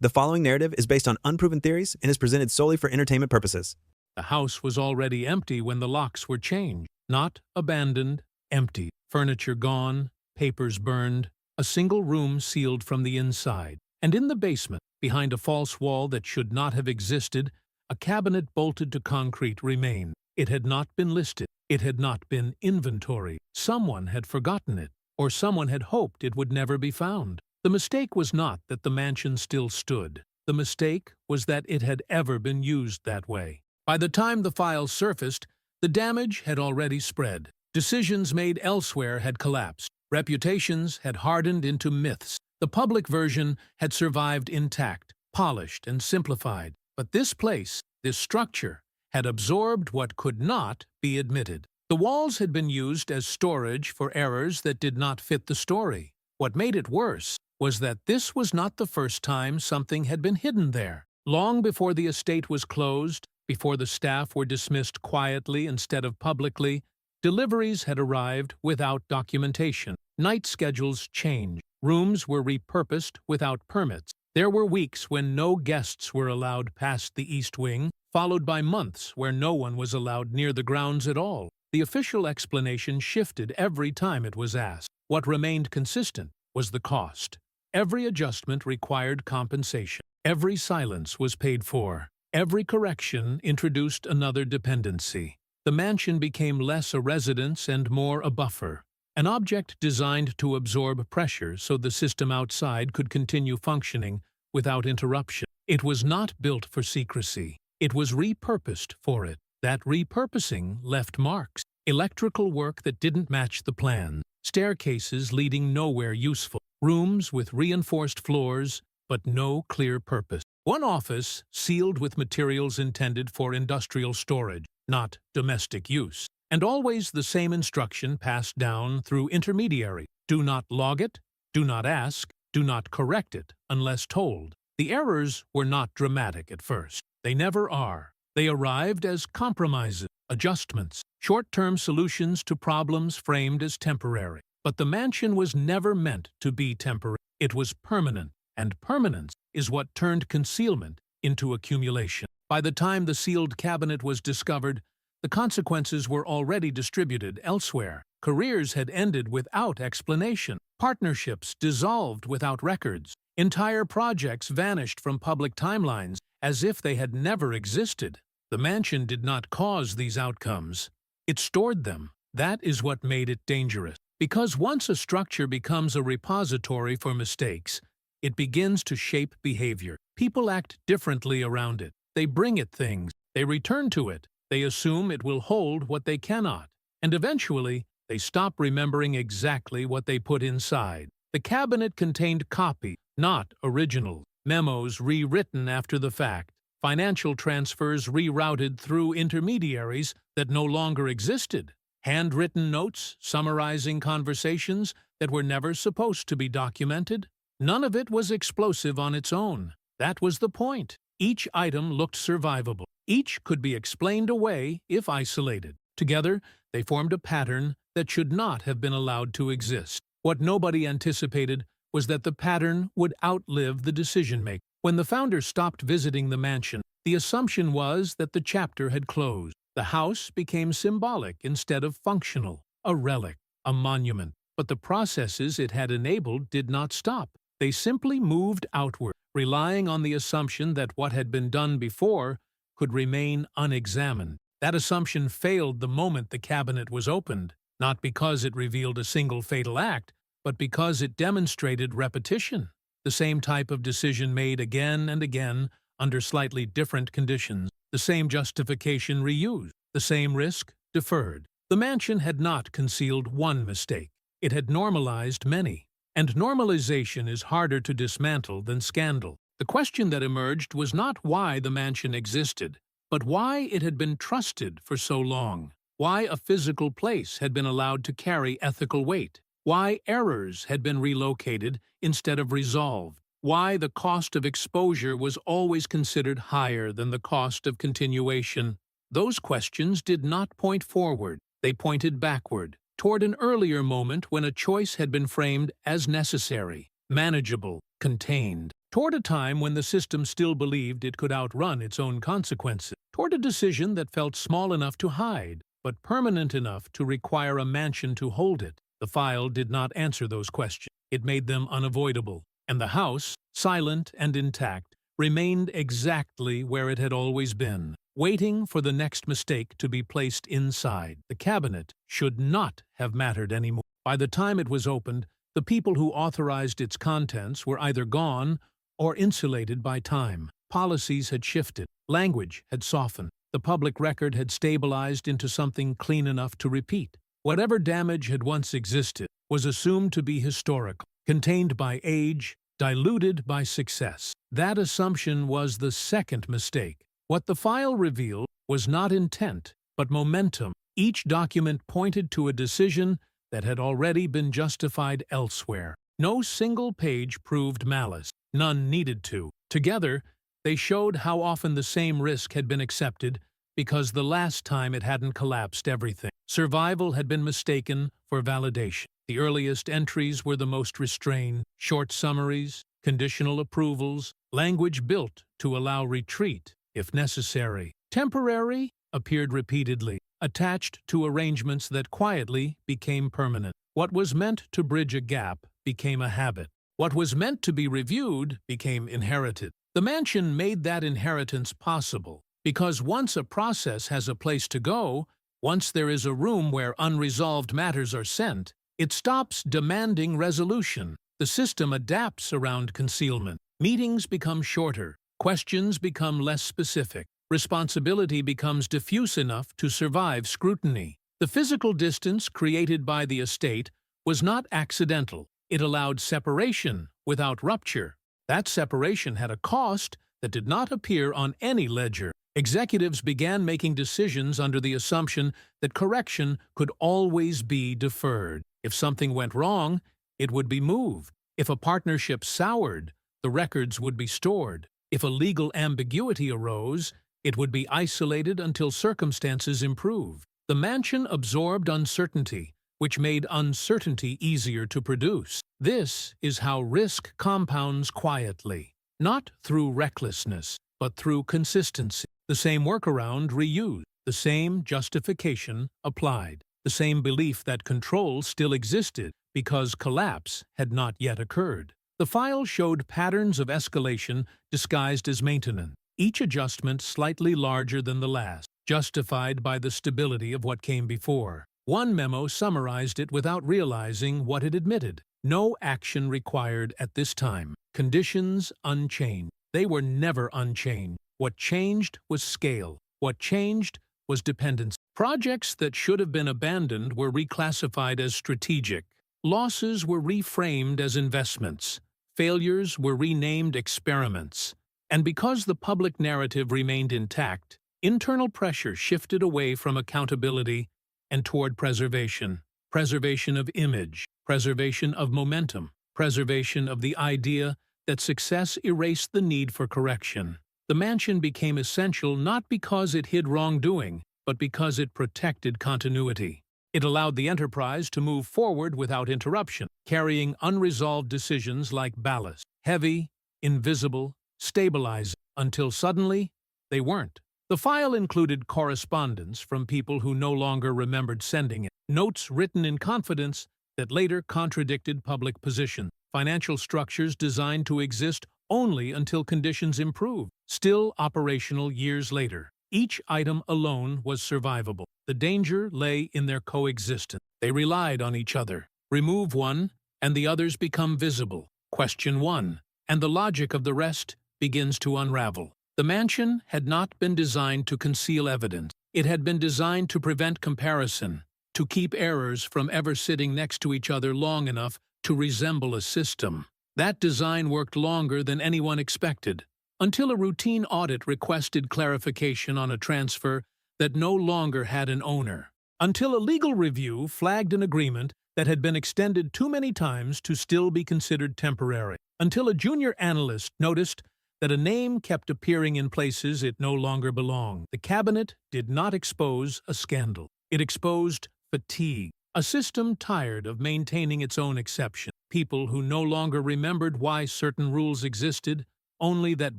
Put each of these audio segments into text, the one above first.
The following narrative is based on unproven theories and is presented solely for entertainment purposes. The house was already empty when the locks were changed. Not abandoned, empty. Furniture gone, papers burned, a single room sealed from the inside. And in the basement, behind a false wall that should not have existed, a cabinet bolted to concrete remained. It had not been listed. It had not been inventoried. Someone had forgotten it, or someone had hoped it would never be found. The mistake was not that the mansion still stood. The mistake was that it had ever been used that way. By the time the files surfaced, the damage had already spread. Decisions made elsewhere had collapsed. Reputations had hardened into myths. The public version had survived intact, polished and simplified. But this place, this structure, had absorbed what could not be admitted. The walls had been used as storage for errors that did not fit the story. What made it worse was that this was not the first time something had been hidden there. Long before the estate was closed, before the staff were dismissed quietly instead of publicly, deliveries had arrived without documentation. Night schedules changed. Rooms were repurposed without permits. There were weeks when no guests were allowed past the East Wing, followed by months where no one was allowed near the grounds at all. The official explanation shifted every time it was asked. What remained consistent was the cost. Every adjustment required compensation. Every silence was paid for. Every correction introduced another dependency. The mansion became less a residence and more a buffer, an object designed to absorb pressure so the system outside could continue functioning without interruption. It was not built for secrecy. It was repurposed for it. That repurposing left marks. Electrical work that didn't match the plan. Staircases leading nowhere useful. Rooms with reinforced floors, but no clear purpose. One office sealed with materials intended for industrial storage, not domestic use. And always the same instruction passed down through intermediary. Do not log it, do not ask, do not correct it unless told. The errors were not dramatic at first. They never are. They arrived as compromises, adjustments, short-term solutions to problems framed as temporary. But the mansion was never meant to be temporary. It was permanent, and permanence is what turned concealment into accumulation. By the time the sealed cabinet was discovered, the consequences were already distributed elsewhere. Careers had ended without explanation. Partnerships dissolved without records. Entire projects vanished from public timelines as if they had never existed. The mansion did not cause these outcomes. It stored them. That is what made it dangerous. Because once a structure becomes a repository for mistakes, it begins to shape behavior. People act differently around it. They bring it things. They return to it. They assume it will hold what they cannot. And eventually, they stop remembering exactly what they put inside. The cabinet contained copy, not original. Memos rewritten after the fact. Financial transfers rerouted through intermediaries that no longer existed. Handwritten notes summarizing conversations that were never supposed to be documented. None of it was explosive on its own. That was the point. Each item looked survivable. Each could be explained away if isolated. Together, they formed a pattern that should not have been allowed to exist. What nobody anticipated was that the pattern would outlive the decision-maker. When the founder stopped visiting the mansion, the assumption was that the chapter had closed. The house became symbolic instead of functional, a relic, a monument. But the processes it had enabled did not stop. They simply moved outward, relying on the assumption that what had been done before could remain unexamined. That assumption failed the moment the cabinet was opened, not because it revealed a single fatal act, but because it demonstrated repetition. The same type of decision made again and again under slightly different conditions. The same justification reused, the same risk deferred. The mansion had not concealed one mistake. It had normalized many. And normalization is harder to dismantle than scandal. The question that emerged was not why the mansion existed, but why it had been trusted for so long. Why a physical place had been allowed to carry ethical weight. Why errors had been relocated instead of resolved. Why the cost of exposure was always considered higher than the cost of continuation. Those questions did not point forward. They pointed backward, toward an earlier moment when a choice had been framed as necessary, manageable, contained. Toward a time when the system still believed it could outrun its own consequences. Toward a decision that felt small enough to hide, but permanent enough to require a mansion to hold it. The file did not answer those questions. It made them unavoidable. And the house, silent and intact, remained exactly where it had always been, waiting for the next mistake to be placed inside. The cabinet should not have mattered anymore. By the time it was opened, the people who authorized its contents were either gone or insulated by time. Policies had shifted. Language had softened. The public record had stabilized into something clean enough to repeat. Whatever damage had once existed was assumed to be historical, contained by age, diluted by success. That assumption was the second mistake. What the file revealed was not intent, but momentum. Each document pointed to a decision that had already been justified elsewhere. No single page proved malice. None needed to. Together, they showed how often the same risk had been accepted because the last time it hadn't collapsed everything. Survival had been mistaken for validation. The earliest entries were the most restrained, short summaries, conditional approvals, language built to allow retreat, if necessary. Temporary appeared repeatedly, attached to arrangements that quietly became permanent. What was meant to bridge a gap became a habit. What was meant to be reviewed became inherited. The mansion made that inheritance possible, because once a process has a place to go, once there is a room where unresolved matters are sent, it stops demanding resolution. The system adapts around concealment. Meetings become shorter. Questions become less specific. Responsibility becomes diffuse enough to survive scrutiny. The physical distance created by the estate was not accidental. It allowed separation without rupture. That separation had a cost that did not appear on any ledger. Executives began making decisions under the assumption that correction could always be deferred. If something went wrong, it would be moved. If a partnership soured, the records would be stored. If a legal ambiguity arose, it would be isolated until circumstances improved. The mansion absorbed uncertainty, which made uncertainty easier to produce. This is how risk compounds quietly, not through recklessness, but through consistency. The same workaround reused, the same justification applied, the same belief that control still existed because collapse had not yet occurred. The file showed patterns of escalation disguised as maintenance, each adjustment slightly larger than the last, justified by the stability of what came before. One memo summarized it without realizing what it admitted. No action required at this time. Conditions unchanged. They were never unchanged. What changed was scale. What changed was dependence. Projects that should have been abandoned were reclassified as strategic. Losses were reframed as investments. Failures were renamed experiments. And because the public narrative remained intact, internal pressure shifted away from accountability and toward preservation. Preservation of image, preservation of momentum, preservation of the idea that success erased the need for correction. The mansion became essential not because it hid wrongdoing, but because it protected continuity. It allowed the enterprise to move forward without interruption, carrying unresolved decisions like ballast, heavy, invisible, stabilizing, until suddenly they weren't. The file included correspondence from people who no longer remembered sending it, notes written in confidence that later contradicted public positions, financial structures designed to exist only until conditions improved, still operational years later. Each item alone was survivable. The danger lay in their coexistence. They relied on each other. Remove one, and the others become visible. Question one, and the logic of the rest begins to unravel. The mansion had not been designed to conceal evidence. It had been designed to prevent comparison, to keep errors from ever sitting next to each other long enough to resemble a system. That design worked longer than anyone expected, until a routine audit requested clarification on a transfer that no longer had an owner, until a legal review flagged an agreement that had been extended too many times to still be considered temporary, until a junior analyst noticed that a name kept appearing in places it no longer belonged. The cabinet did not expose a scandal. It exposed fatigue, a system tired of maintaining its own exception. people who no longer remembered why certain rules existed, only that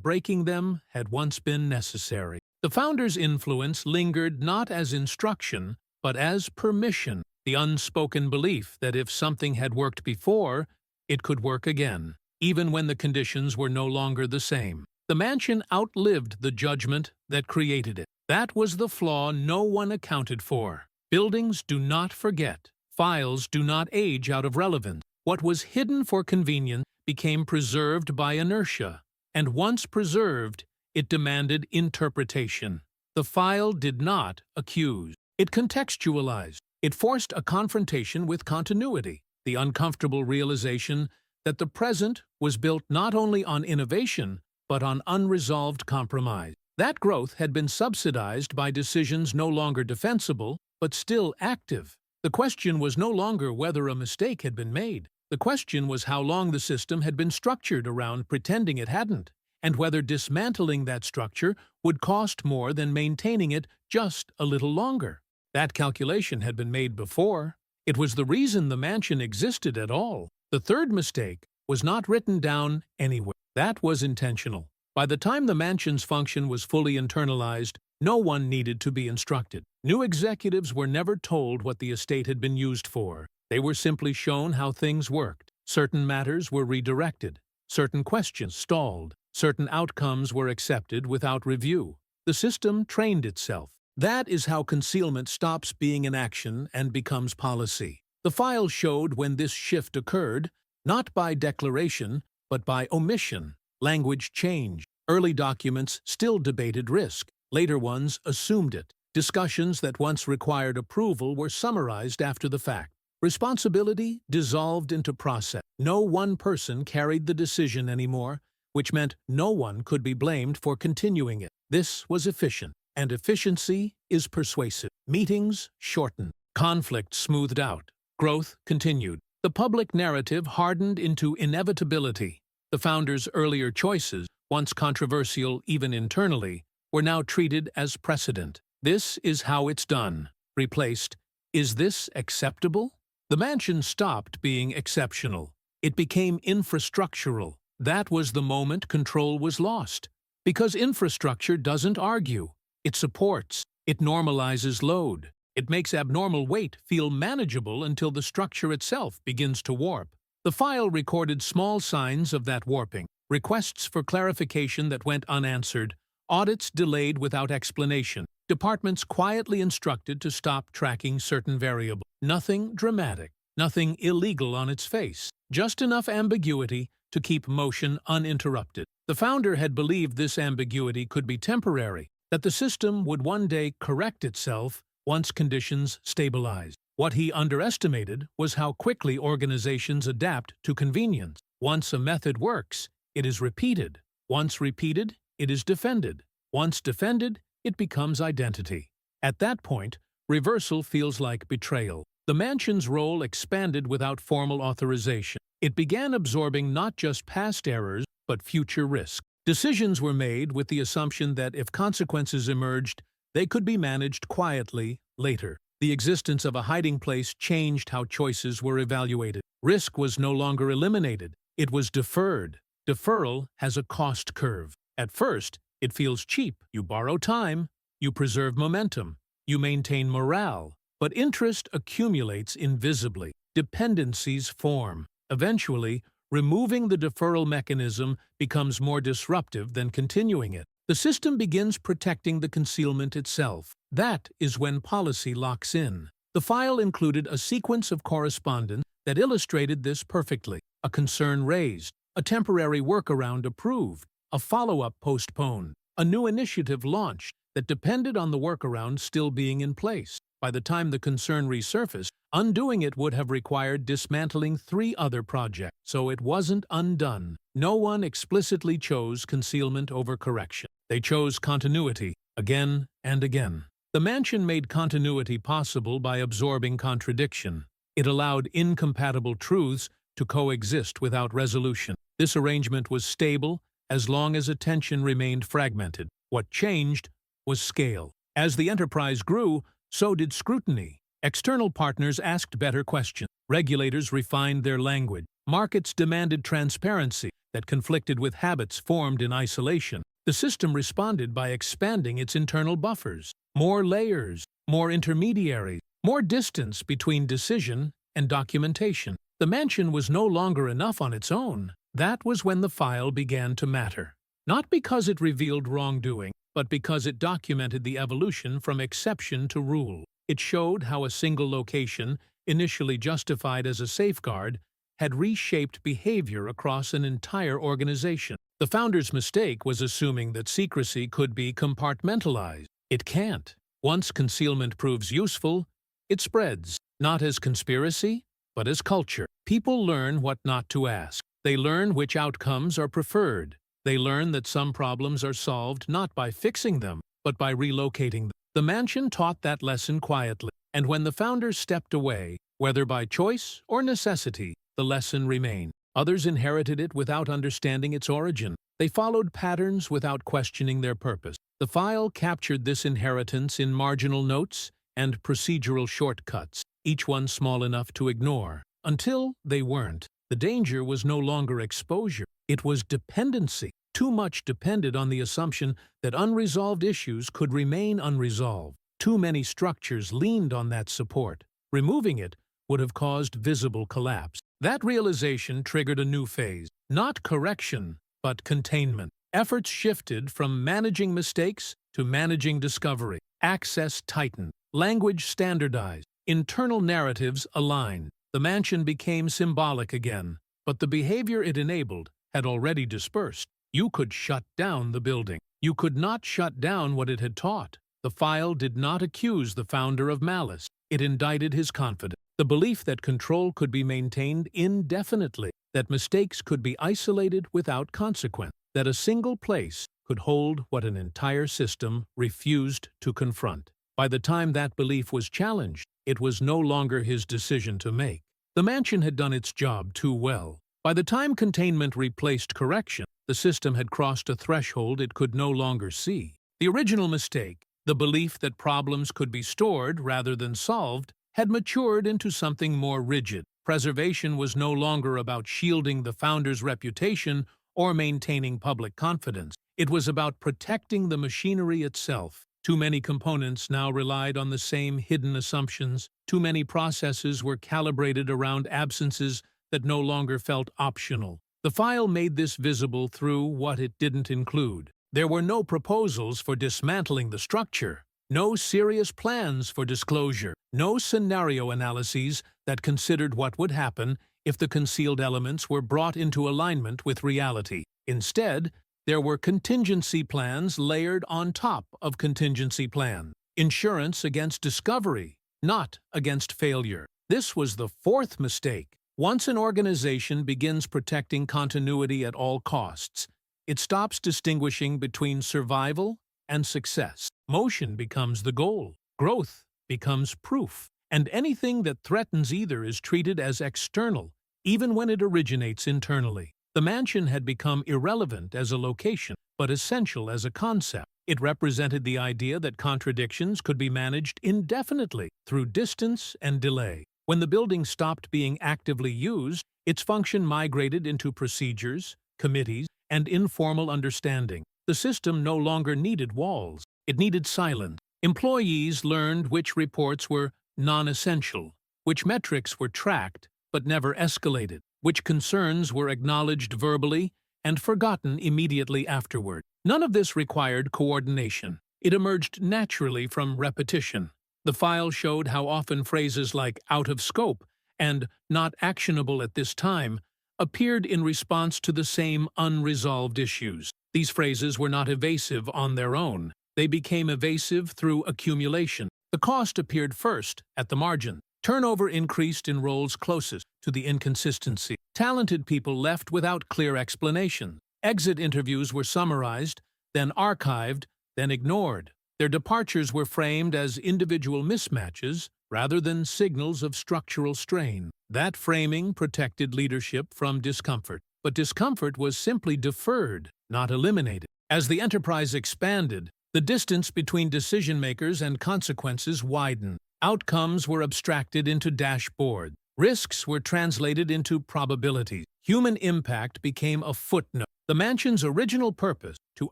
breaking them had once been necessary. The founders' influence lingered not as instruction, but as permission, the unspoken belief that if something had worked before, it could work again, even when the conditions were no longer the same. The mansion outlived the judgment that created it. That was the flaw no one accounted for. Buildings do not forget. Files do not age out of relevance. What was hidden for convenience became preserved by inertia, and once preserved, it demanded interpretation. The file did not accuse. It contextualized. It forced a confrontation with continuity, the uncomfortable realization that the present was built not only on innovation, but on unresolved compromise. That growth had been subsidized by decisions no longer defensible, but still active. The question was no longer whether a mistake had been made. The question was how long the system had been structured around pretending it hadn't, and whether dismantling that structure would cost more than maintaining it just a little longer. That calculation had been made before. It was the reason the mansion existed at all. The third mistake was not written down anywhere. That was intentional. By the time the mansion's function was fully internalized, no one needed to be instructed. New executives were never told what the estate had been used for. They were simply shown how things worked. Certain matters were redirected. Certain questions stalled. Certain outcomes were accepted without review. The system trained itself. That is how concealment stops being an action and becomes policy. The file showed when this shift occurred, not by declaration, but by omission. Language changed. Early documents still debated risk. Later ones assumed it. Discussions that once required approval were summarized after the fact. Responsibility dissolved into process. No one person carried the decision anymore, which meant no one could be blamed for continuing it. This was efficient, and efficiency is persuasive. Meetings shortened. Conflict smoothed out. Growth continued. The public narrative hardened into inevitability. The founders' earlier choices, once controversial even internally, were now treated as precedent. This is how it's done. Replaced, is this acceptable? The mansion stopped being exceptional. It became infrastructural. That was the moment control was lost. Because infrastructure doesn't argue. It supports. It normalizes load. It makes abnormal weight feel manageable until the structure itself begins to warp. The file recorded small signs of that warping. Requests for clarification that went unanswered. Audits delayed without explanation. Departments quietly instructed to stop tracking certain variables. Nothing dramatic. Nothing illegal on its face. Just enough ambiguity to keep motion uninterrupted. The founder had believed this ambiguity could be temporary, that the system would one day correct itself once conditions stabilized. What he underestimated was how quickly organizations adapt to convenience. Once a method works, it is repeated. Once repeated, it is defended. Once defended, it becomes identity. At that point, reversal feels like betrayal. The mansion's role expanded without formal authorization. It began absorbing not just past errors, but future risk. Decisions were made with the assumption that if consequences emerged, they could be managed quietly later. The existence of a hiding place changed how choices were evaluated. Risk was no longer eliminated. It was deferred. Deferral has a cost curve. At first, it feels cheap. You borrow time. You preserve momentum. You maintain morale. But interest accumulates invisibly. Dependencies form. Eventually, removing the deferral mechanism becomes more disruptive than continuing it. The system begins protecting the concealment itself. That is when policy locks in. The file included a sequence of correspondence that illustrated this perfectly. A concern raised, a temporary workaround approved, a follow-up postponed, a new initiative launched that depended on the workaround still being in place. By the time the concern resurfaced, undoing it would have required dismantling 3 other projects, so it wasn't undone. No one explicitly chose concealment over correction. They chose continuity, again and again. The mansion made continuity possible by absorbing contradiction. It allowed incompatible truths to coexist without resolution. This arrangement was stable as long as attention remained fragmented. What changed was scale. As the enterprise grew, so did scrutiny. External partners asked better questions. Regulators refined their language. Markets demanded transparency that conflicted with habits formed in isolation. The system responded by expanding its internal buffers. More layers, more intermediaries, more distance between decision and documentation. The mansion was no longer enough on its own. That was when the file began to matter. Not because it revealed wrongdoing, but because it documented the evolution from exception to rule. It showed how a single location, initially justified as a safeguard, had reshaped behavior across an entire organization. The founder's mistake was assuming that secrecy could be compartmentalized. It can't. Once concealment proves useful, it spreads, not as conspiracy, but as culture. People learn what not to ask. They learn which outcomes are preferred. They learn that some problems are solved not by fixing them, but by relocating them. The mansion taught that lesson quietly, and when the founders stepped away, whether by choice or necessity, the lesson remained. Others inherited it without understanding its origin. They followed patterns without questioning their purpose. The file captured this inheritance in marginal notes and procedural shortcuts, each one small enough to ignore, until they weren't. The danger was no longer exposure. It was dependency. Too much depended on the assumption that unresolved issues could remain unresolved. Too many structures leaned on that support. Removing it would have caused visible collapse. That realization triggered a new phase. Not correction, but containment. Efforts shifted from managing mistakes to managing discovery. Access tightened. Language standardized. Internal narratives aligned. The mansion became symbolic again, but the behavior it enabled had already dispersed. You could shut down the building. You could not shut down what it had taught. The file did not accuse the founder of malice. It indicted his confidence. The belief that control could be maintained indefinitely, that mistakes could be isolated without consequence, that a single place could hold what an entire system refused to confront. By the time that belief was challenged, it was no longer his decision to make. The mansion had done its job too well. By the time containment replaced correction, the system had crossed a threshold it could no longer see. The original mistake, the belief that problems could be stored rather than solved, had matured into something more rigid. Preservation was no longer about shielding the founder's reputation or maintaining public confidence. It was about protecting the machinery itself. Too many components now relied on the same hidden assumptions. Too many processes were calibrated around absences that no longer felt optional. The file made this visible through what it didn't include. There were no proposals for dismantling the structure, no serious plans for disclosure, no scenario analyses that considered what would happen if the concealed elements were brought into alignment with reality. Instead, there were contingency plans layered on top of contingency plan. Insurance against discovery, not against failure. This was the fourth mistake. Once an organization begins protecting continuity at all costs, it stops distinguishing between survival and success. Motion becomes the goal. Growth becomes proof. And anything that threatens either is treated as external, even when it originates internally. The mansion had become irrelevant as a location, but essential as a concept. It represented the idea that contradictions could be managed indefinitely through distance and delay. When the building stopped being actively used, its function migrated into procedures, committees, and informal understanding. The system no longer needed walls. It needed silence. Employees learned which reports were non-essential, which metrics were tracked but never escalated, which concerns were acknowledged verbally and forgotten immediately afterward. None of this required coordination. It emerged naturally from repetition. The file showed how often phrases like "out of scope" and "not actionable at this time" appeared in response to the same unresolved issues. These phrases were not evasive on their own. They became evasive through accumulation. The cost appeared first, at the margin. Turnover increased in roles closest to the inconsistency. Talented people left without clear explanation. Exit interviews were summarized, then archived, then ignored. Their departures were framed as individual mismatches rather than signals of structural strain. That framing protected leadership from discomfort. But discomfort was simply deferred, not eliminated. As the enterprise expanded, the distance between decision-makers and consequences widened. Outcomes were abstracted into dashboards. Risks were translated into probabilities. Human impact became a footnote. The mansion's original purpose, to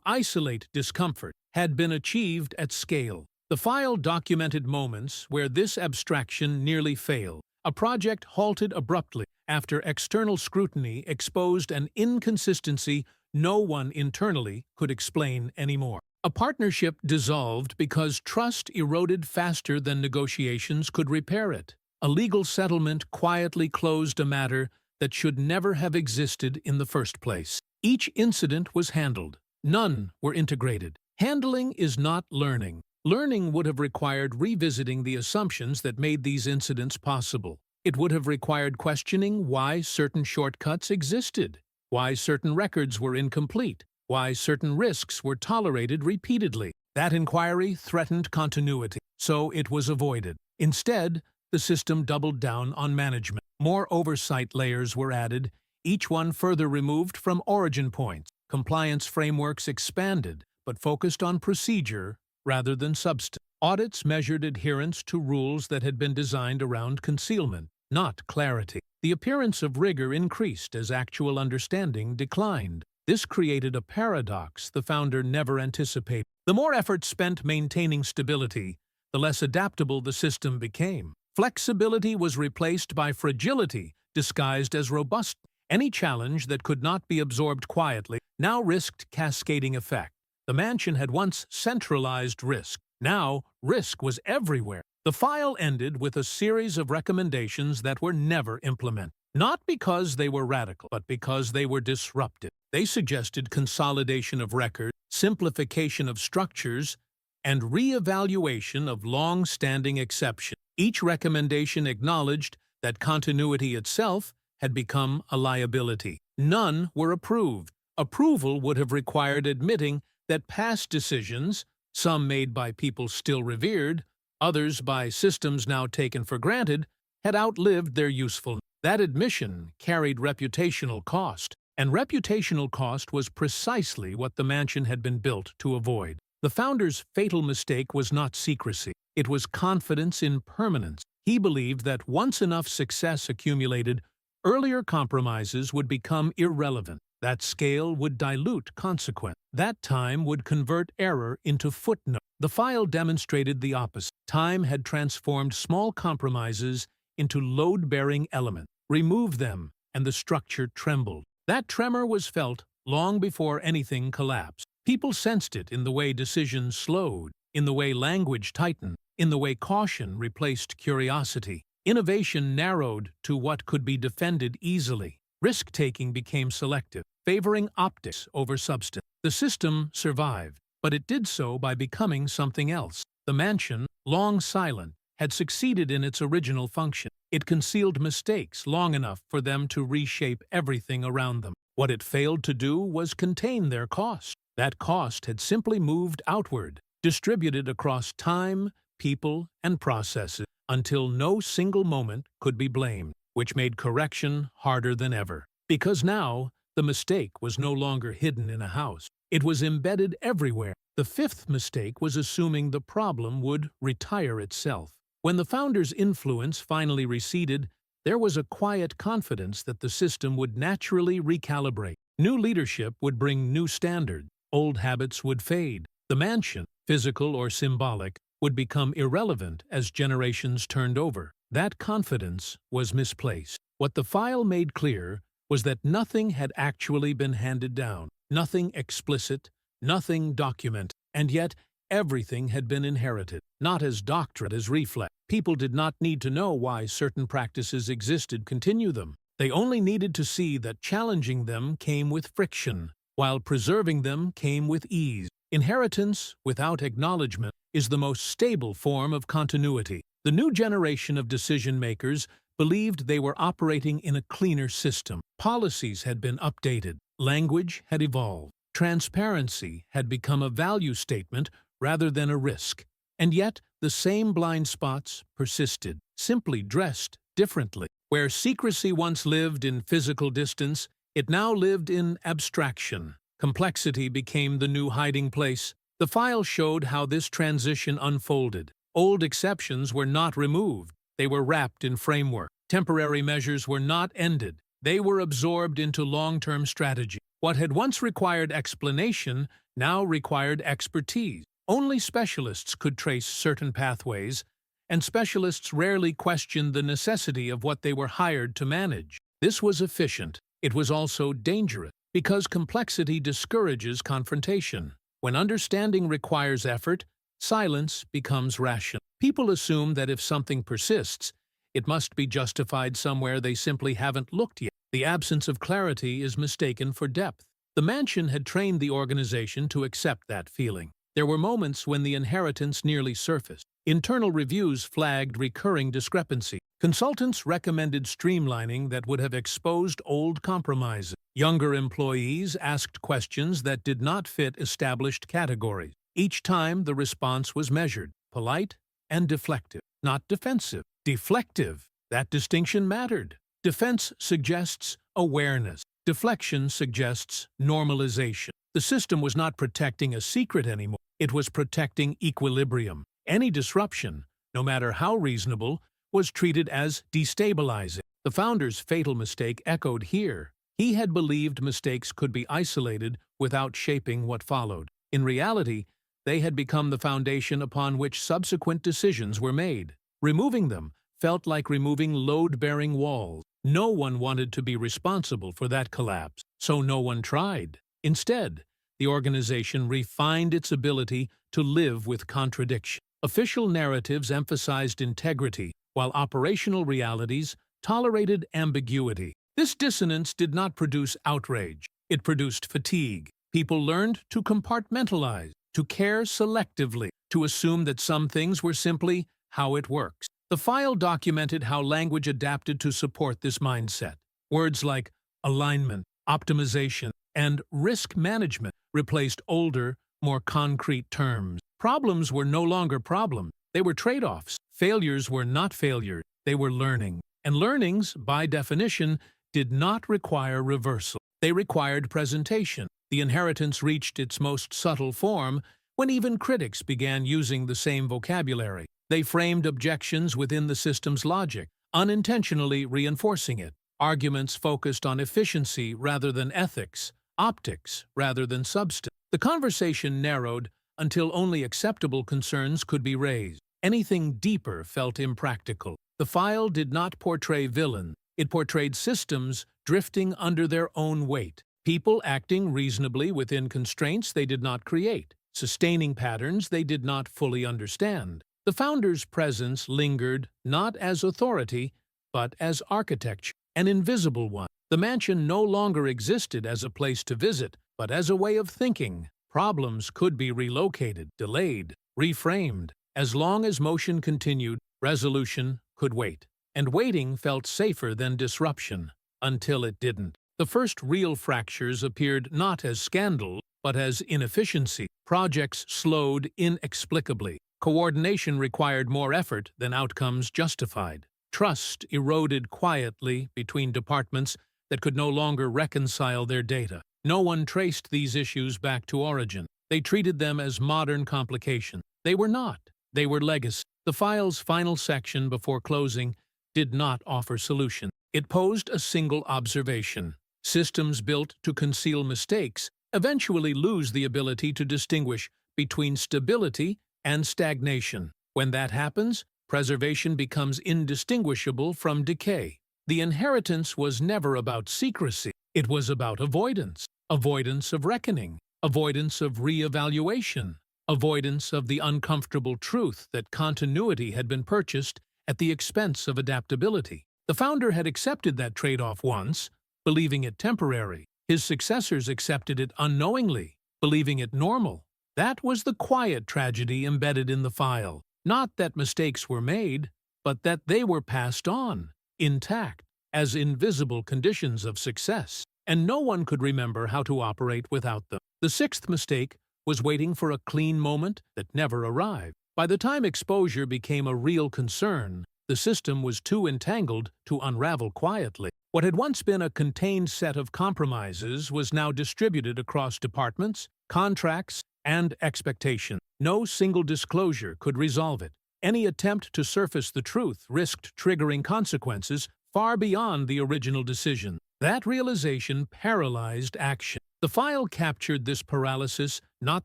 isolate discomfort, had been achieved at scale. The file documented moments where this abstraction nearly failed. A project halted abruptly after external scrutiny exposed an inconsistency no one internally could explain anymore. A partnership dissolved because trust eroded faster than negotiations could repair it. A legal settlement quietly closed a matter that should never have existed in the first place. Each incident was handled. None were integrated. Handling is not learning. Learning would have required revisiting the assumptions that made these incidents possible. It would have required questioning why certain shortcuts existed, why certain records were incomplete, why certain risks were tolerated repeatedly. That inquiry threatened continuity, so it was avoided. Instead, the system doubled down on management. More oversight layers were added, each one further removed from origin points. Compliance frameworks expanded, but focused on procedure rather than substance. Audits measured adherence to rules that had been designed around concealment, not clarity. The appearance of rigor increased as actual understanding declined. This created a paradox the founder never anticipated. The more effort spent maintaining stability, the less adaptable the system became. Flexibility was replaced by fragility, disguised as robust. Any challenge that could not be absorbed quietly now risked cascading effect. The mansion had once centralized risk. Now, risk was everywhere. The file ended with a series of recommendations that were never implemented. Not because they were radical, but because they were disruptive. They suggested consolidation of records, simplification of structures, and re-evaluation of long-standing exceptions. Each recommendation acknowledged that continuity itself had become a liability. None were approved. Approval would have required admitting that past decisions, some made by people still revered, others by systems now taken for granted, had outlived their usefulness. That admission carried reputational cost, and reputational cost was precisely what the mansion had been built to avoid. The founder's fatal mistake was not secrecy. It was confidence in permanence. He believed that once enough success accumulated, earlier compromises would become irrelevant. That scale would dilute consequence. That time would convert error into footnote. The file demonstrated the opposite. Time had transformed small compromises into load-bearing elements. Remove them, and the structure trembled. That tremor was felt long before anything collapsed. People sensed it in the way decisions slowed, in the way language tightened, in the way caution replaced curiosity. Innovation narrowed to what could be defended easily. Risk-taking became selective, favoring optics over substance. The system survived, but it did so by becoming something else. The mansion, long silent, had succeeded in its original function. It concealed mistakes long enough for them to reshape everything around them. What it failed to do was contain their cost. That cost had simply moved outward, distributed across time, people, and processes, until no single moment could be blamed, which made correction harder than ever. Because now, the mistake was no longer hidden in a house. It was embedded everywhere. The fifth mistake was assuming the problem would retire itself. When the founder's influence finally receded, there was a quiet confidence that the system would naturally recalibrate. New leadership would bring new standards. Old habits would fade. The mansion, physical or symbolic, would become irrelevant as generations turned over. That confidence was misplaced. What the file made clear was that nothing had actually been handed down, nothing explicit, nothing documented, and yet everything had been inherited, not as doctrine, as reflex. People did not need to know why certain practices existed, continue them. They only needed to see that challenging them came with friction, while preserving them came with ease. Inheritance without acknowledgement is the most stable form of continuity. The new generation of decision-makers believed they were operating in a cleaner system. Policies had been updated. Language had evolved. Transparency had become a value statement rather than a risk. And yet, the same blind spots persisted, simply dressed differently. Where secrecy once lived in physical distance, it now lived in abstraction. Complexity became the new hiding place. The file showed how this transition unfolded. Old exceptions were not removed. They were wrapped in framework. Temporary measures were not ended. They were absorbed into long-term strategy. What had once required explanation now required expertise. Only specialists could trace certain pathways, and specialists rarely questioned the necessity of what they were hired to manage. This was efficient. It was also dangerous, because complexity discourages confrontation. When understanding requires effort, silence becomes rational. People assume that if something persists, it must be justified somewhere they simply haven't looked yet. The absence of clarity is mistaken for depth. The mansion had trained the organization to accept that feeling. There were moments when the inheritance nearly surfaced. Internal reviews flagged recurring discrepancy. Consultants recommended streamlining that would have exposed old compromises. Younger employees asked questions that did not fit established categories. Each time, the response was measured, polite and deflective, not defensive. Deflective, that distinction mattered. Defense suggests awareness. Deflection suggests normalization. The system was not protecting a secret anymore. It was protecting equilibrium. Any disruption, no matter how reasonable, was treated as destabilizing. The founder's fatal mistake echoed here. He had believed mistakes could be isolated without shaping what followed. In reality, they had become the foundation upon which subsequent decisions were made. Removing them felt like removing load-bearing walls. No one wanted to be responsible for that collapse, so no one tried. Instead, the organization refined its ability to live with contradiction. Official narratives emphasized integrity, while operational realities tolerated ambiguity. This dissonance did not produce outrage. It produced fatigue. People learned to compartmentalize, to care selectively, to assume that some things were simply how it works. The file documented how language adapted to support this mindset. Words like alignment, optimization, and risk management replaced older, more concrete terms. Problems were no longer problems. They were trade-offs. Failures were not failures. They were learning. And learnings, by definition, did not require reversal. They required presentation. The inheritance reached its most subtle form when even critics began using the same vocabulary. They framed objections within the system's logic, unintentionally reinforcing it. Arguments focused on efficiency rather than ethics, optics rather than substance. The conversation narrowed until only acceptable concerns could be raised. Anything deeper felt impractical. The file did not portray villains. It portrayed systems drifting under their own weight. People acting reasonably within constraints they did not create, sustaining patterns they did not fully understand. The founder's presence lingered not as authority, but as architecture, an invisible one. The mansion no longer existed as a place to visit, but as a way of thinking. Problems could be relocated, delayed, reframed. As long as motion continued, resolution could wait. And waiting felt safer than disruption, until it didn't. The first real fractures appeared not as scandal, but as inefficiency. Projects slowed inexplicably. Coordination required more effort than outcomes justified. Trust eroded quietly between departments that could no longer reconcile their data. No one traced these issues back to origin. They treated them as modern complications. They were not. They were legacy. The file's final section before closing did not offer solution. It posed a single observation. Systems built to conceal mistakes eventually lose the ability to distinguish between stability and stagnation. When that happens, preservation becomes indistinguishable from decay. The inheritance was never about secrecy. It was about avoidance. Avoidance of reckoning. Avoidance of re-evaluation. Avoidance of the uncomfortable truth that continuity had been purchased at the expense of adaptability. The founder had accepted that trade-off once, believing it temporary. His successors accepted it unknowingly, believing it normal. That was the quiet tragedy embedded in the file. Not that mistakes were made, but that they were passed on, intact, as invisible conditions of success. And no one could remember how to operate without them. The sixth mistake was waiting for a clean moment that never arrived. By the time exposure became a real concern, the system was too entangled to unravel quietly. What had once been a contained set of compromises was now distributed across departments, contracts, and expectation. No single disclosure could resolve it. Any attempt to surface the truth risked triggering consequences far beyond the original decision. That realization paralyzed action. The file captured this paralysis not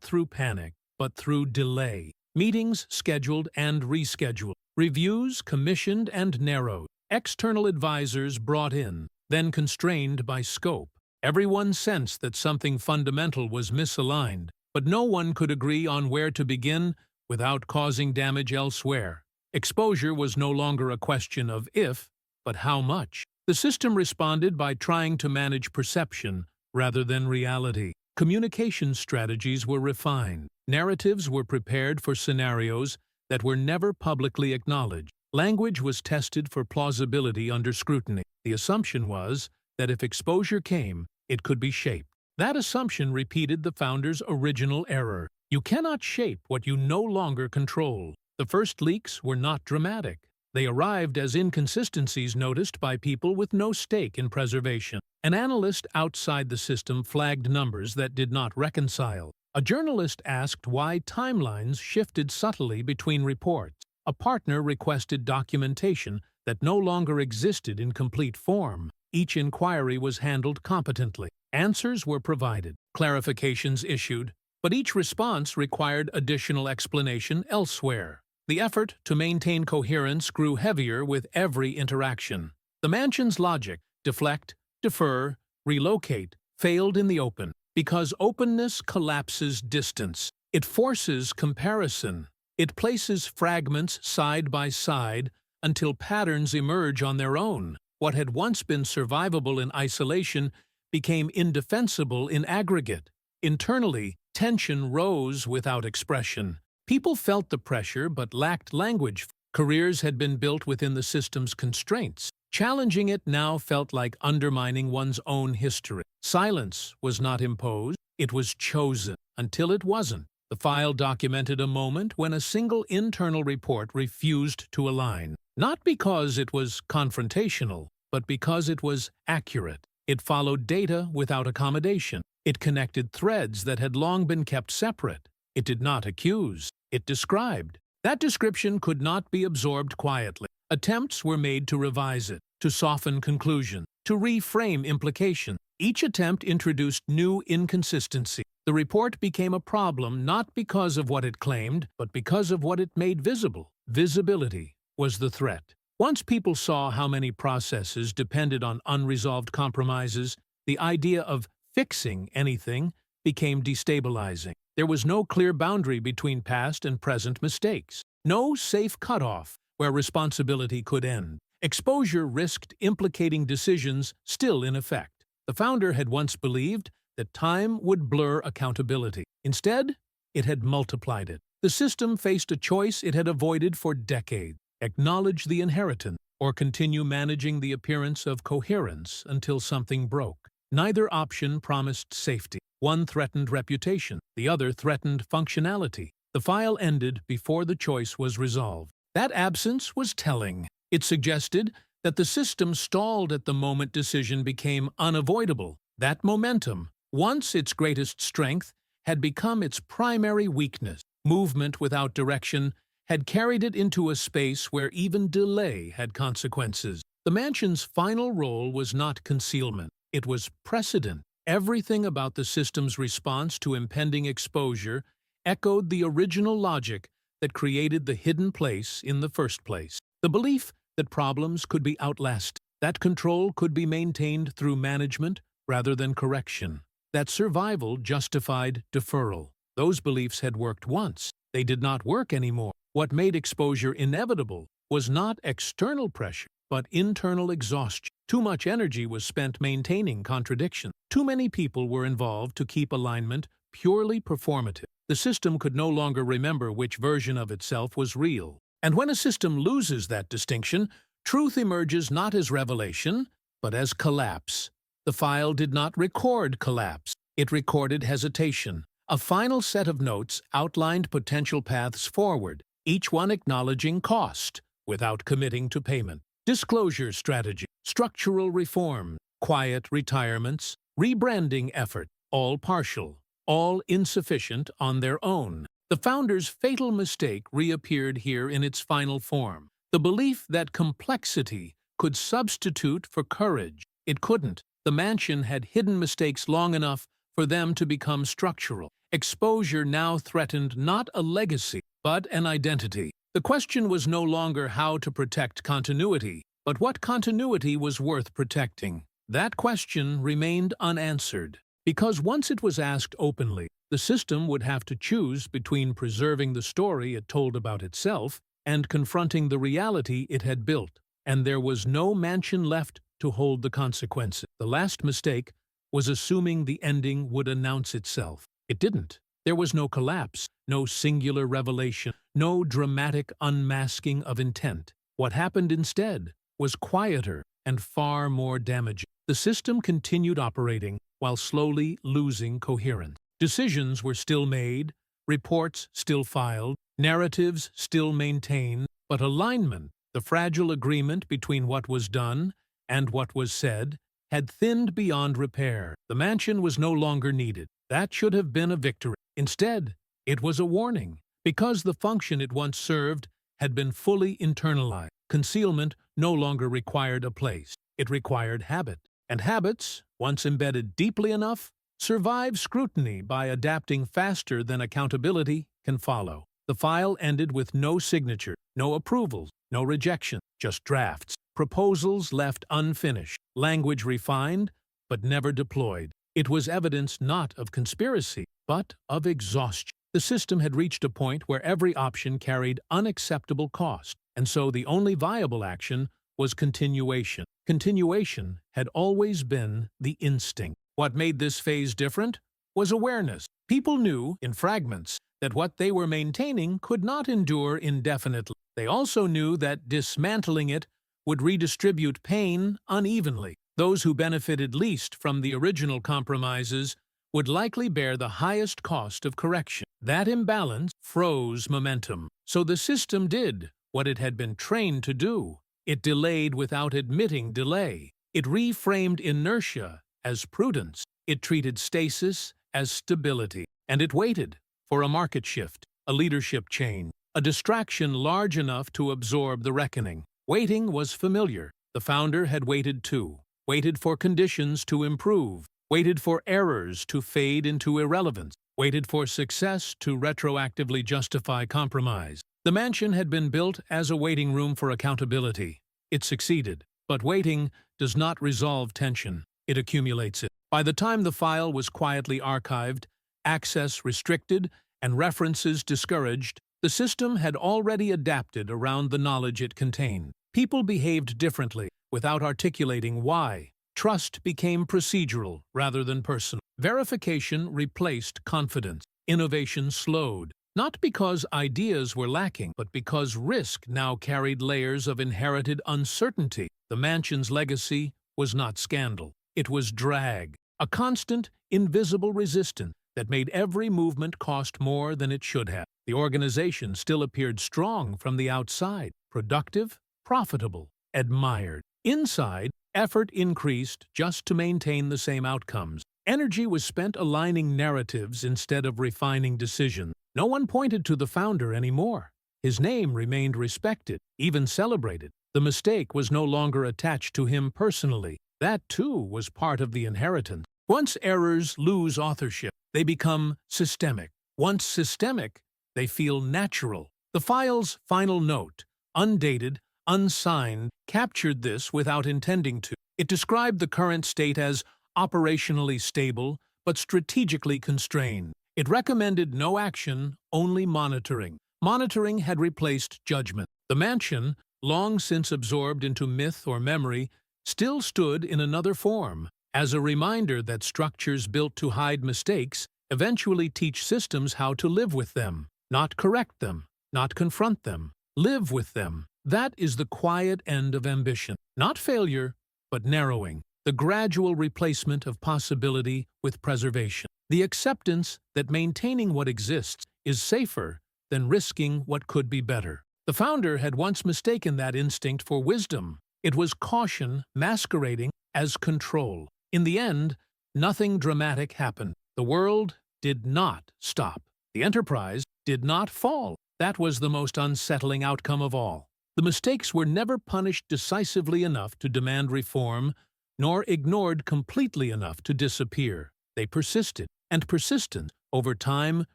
through panic, but through delay. Meetings scheduled and rescheduled. Reviews commissioned and narrowed. External advisors brought in, then constrained by scope. Everyone sensed that something fundamental was misaligned, but no one could agree on where to begin without causing damage elsewhere. Exposure was no longer a question of if, but how much. The system responded by trying to manage perception rather than reality. Communication strategies were refined. Narratives were prepared for scenarios that were never publicly acknowledged. Language was tested for plausibility under scrutiny. The assumption was that if exposure came, it could be shaped. That assumption repeated the founder's original error. You cannot shape what you no longer control. The first leaks were not dramatic. They arrived as inconsistencies noticed by people with no stake in preservation. An analyst outside the system flagged numbers that did not reconcile. A journalist asked why timelines shifted subtly between reports. A partner requested documentation that no longer existed in complete form. Each inquiry was handled competently. Answers were provided, clarifications issued, but each response required additional explanation elsewhere. The effort to maintain coherence grew heavier with every interaction. The mansion's logic, deflect, defer, relocate, failed in the open. Because openness collapses distance. It forces comparison. It places fragments side by side until patterns emerge on their own. What had once been survivable in isolation became indefensible in aggregate. Internally, tension rose without expression. People felt the pressure but lacked language. Careers had been built within the system's constraints. Challenging it now felt like undermining one's own history. Silence was not imposed, it was chosen. Until it wasn't. The file documented a moment when a single internal report refused to align. Not because it was confrontational, but because it was accurate. It followed data without accommodation. It connected threads that had long been kept separate. It did not accuse. It described. That description could not be absorbed quietly. Attempts were made to revise it, to soften conclusion, to reframe implication. Each attempt introduced new inconsistency. The report became a problem not because of what it claimed, but because of what it made visible. Visibility was the threat. Once people saw how many processes depended on unresolved compromises, the idea of fixing anything became destabilizing. There was no clear boundary between past and present mistakes. No safe cutoff where responsibility could end. Exposure risked implicating decisions still in effect. The founder had once believed that time would blur accountability. Instead, it had multiplied it. The system faced a choice it had avoided for decades: acknowledge the inheritance or continue managing the appearance of coherence until something broke. Neither option promised safety. One threatened reputation, the other threatened functionality. The file ended before the choice was resolved. That absence was telling. It suggested that the system stalled at the moment decision became unavoidable. That momentum, once its greatest strength, had become its primary weakness. Movement without direction had carried it into a space where even delay had consequences. The mansion's final role was not concealment. It was precedent. Everything about the system's response to impending exposure echoed the original logic that created the hidden place in the first place. The belief that problems could be outlasted, that control could be maintained through management rather than correction, that survival justified deferral. Those beliefs had worked once. They did not work anymore. What made exposure inevitable was not external pressure, but internal exhaustion. Too much energy was spent maintaining contradiction. Too many people were involved to keep alignment purely performative. The system could no longer remember which version of itself was real. And when a system loses that distinction, truth emerges not as revelation, but as collapse. The file did not record collapse. It recorded hesitation. A final set of notes outlined potential paths forward, each one acknowledging cost without committing to payment. Disclosure strategy, structural reform, quiet retirements, rebranding effort, all partial, all insufficient on their own. The founder's fatal mistake reappeared here in its final form. The belief that complexity could substitute for courage. It couldn't. The mansion had hidden mistakes long enough for them to become structural. Exposure now threatened not a legacy, but an identity. The question was no longer how to protect continuity, but what continuity was worth protecting. That question remained unanswered, because once it was asked openly, the system would have to choose between preserving the story it told about itself and confronting the reality it had built, and there was no mansion left to hold the consequences. The last mistake was assuming the ending would announce itself. It didn't. There was no collapse, no singular revelation, no dramatic unmasking of intent. What happened instead was quieter and far more damaging. The system continued operating while slowly losing coherence. Decisions were still made, reports still filed, narratives still maintained, but alignment, the fragile agreement between what was done and what was said, had thinned beyond repair. The mansion was no longer needed. That should have been a victory. Instead, it was a warning, because the function it once served had been fully internalized. Concealment no longer required a place. It required habit. And habits, once embedded deeply enough, survive scrutiny by adapting faster than accountability can follow. The file ended with no signature, no approvals, no rejection, just drafts. Proposals left unfinished, language refined, but never deployed. It was evidence not of conspiracy, but of exhaustion. The system had reached a point where every option carried unacceptable cost, and so the only viable action was continuation. Continuation had always been the instinct. What made this phase different was awareness. People knew, in fragments, that what they were maintaining could not endure indefinitely. They also knew that dismantling it would redistribute pain unevenly. Those who benefited least from the original compromises would likely bear the highest cost of correction. That imbalance froze momentum. So the system did what it had been trained to do. It delayed without admitting delay. It reframed inertia as prudence. It treated stasis as stability. And it waited for a market shift, a leadership change, a distraction large enough to absorb the reckoning. Waiting was familiar. The founder had waited too. Waited for conditions to improve. Waited for errors to fade into irrelevance. Waited for success to retroactively justify compromise. The mansion had been built as a waiting room for accountability. It succeeded. But waiting does not resolve tension. It accumulates it. By the time the file was quietly archived, access restricted, and references discouraged, the system had already adapted around the knowledge it contained. People behaved differently, without articulating why. Trust became procedural rather than personal. Verification replaced confidence. Innovation slowed, not because ideas were lacking, but because risk now carried layers of inherited uncertainty. The mansion's legacy was not scandal. It was drag, a constant, invisible resistance that made every movement cost more than it should have. The organization still appeared strong from the outside, productive, profitable, admired. Inside, effort increased just to maintain the same outcomes. Energy was spent aligning narratives instead of refining decisions. No one pointed to the founder anymore. His name remained respected, even celebrated. The mistake was no longer attached to him personally. That, too, was part of the inheritance. Once errors lose authorship, they become systemic. Once systemic, they feel natural. The file's final note, undated, unsigned, captured this without intending to. It described the current state as operationally stable, but strategically constrained. It recommended no action, only monitoring. Monitoring had replaced judgment. The mansion, long since absorbed into myth or memory, still stood in another form, as a reminder that structures built to hide mistakes eventually teach systems how to live with them, not correct them, not confront them, live with them. That is the quiet end of ambition. Not failure, but narrowing. The gradual replacement of possibility with preservation. The acceptance that maintaining what exists is safer than risking what could be better. The founder had once mistaken that instinct for wisdom. It was caution masquerading as control. In the end, nothing dramatic happened. The world did not stop. The enterprise did not fall. That was the most unsettling outcome of all. The mistakes were never punished decisively enough to demand reform, nor ignored completely enough to disappear. They persisted, and persistence, over time,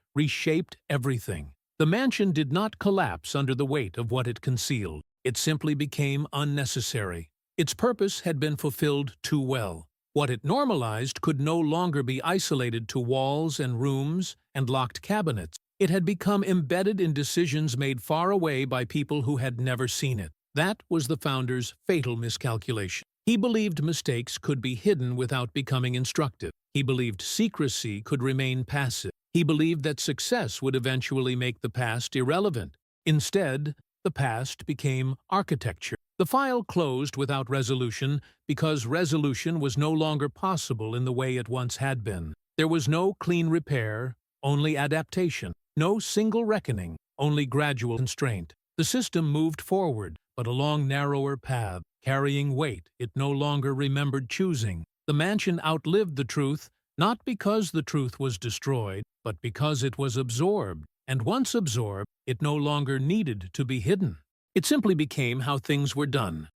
reshaped everything. The mansion did not collapse under the weight of what it concealed. It simply became unnecessary. Its purpose had been fulfilled too well. What it normalized could no longer be isolated to walls and rooms and locked cabinets. It had become embedded in decisions made far away by people who had never seen it. That was the founder's fatal miscalculation. He believed mistakes could be hidden without becoming instructive. He believed secrecy could remain passive. He believed that success would eventually make the past irrelevant. Instead, the past became architecture. The file closed without resolution because resolution was no longer possible in the way it once had been. There was no clean repair, only adaptation. No single reckoning, only gradual constraint. The system moved forward, but along narrower paths, carrying weight it no longer remembered choosing. The mansion outlived the truth, not because the truth was destroyed, but because it was absorbed. And once absorbed, it no longer needed to be hidden. It simply became how things were done.